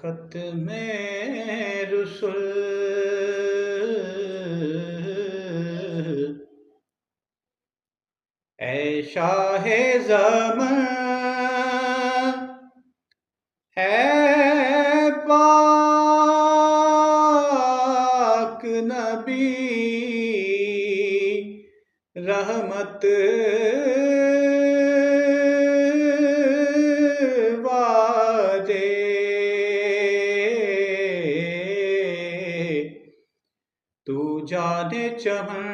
ختم رسل اے شاہ زمان اے پاک نبی رحمت تو جانے چمن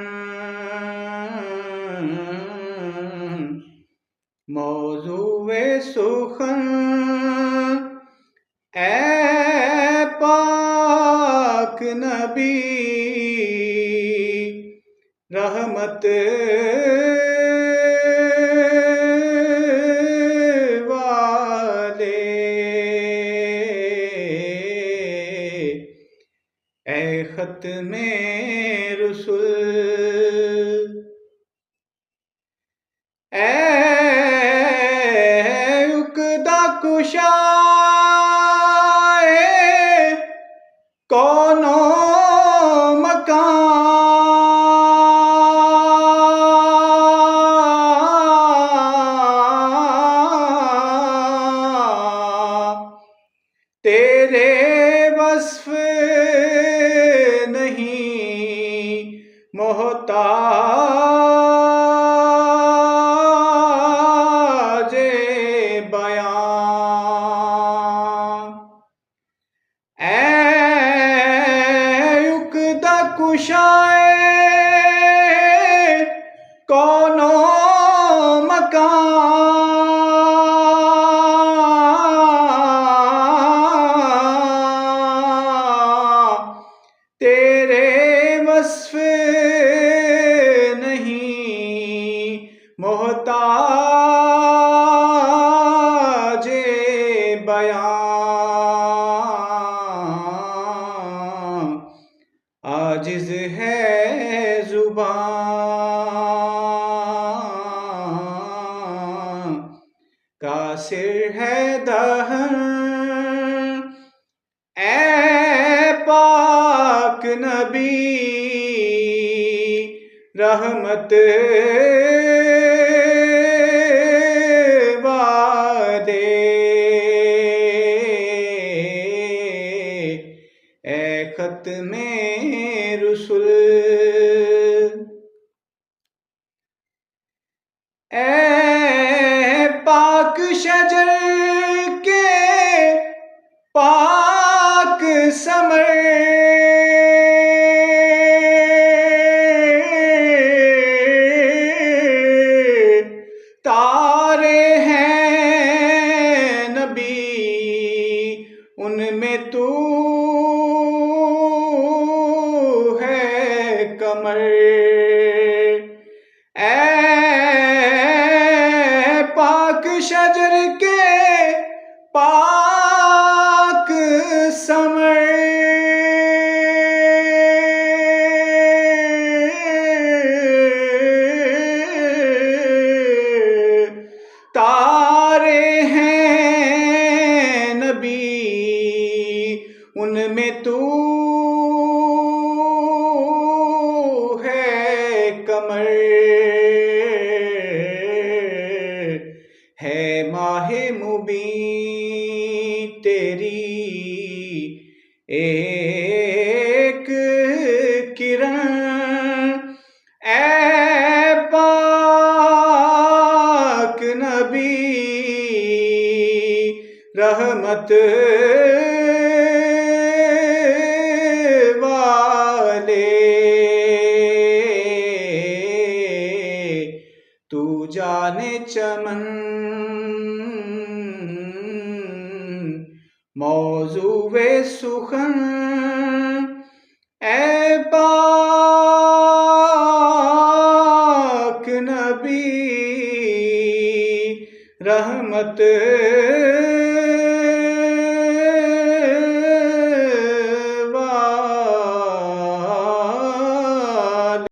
موضوع سخن اے پاک نبی رحمت والے اے ختم رسل اے عقدہ کشائے کون و مکان تیرے وصف نہیں محتاج بیان اے عقدہ کشائے کون و مکان تیرے وصف نہیں محتاج بیان عاجز ہے زبان قاصر ہے دہن اے پاک نبی رحمت والے اے ختم رسل اے پاک شجر کے پاک ثمر تارے ہیں نبی ان میں تو ہے قمر اے پاک شجر کے پاک ثمر تارے ہیں نبی ان میں تو ہے قمر ہے ماہ مبین تیری ایک کرن اے پاک نبی رحمت والے تو جانے چمن موضوع سخن اے پاک نبی رحمت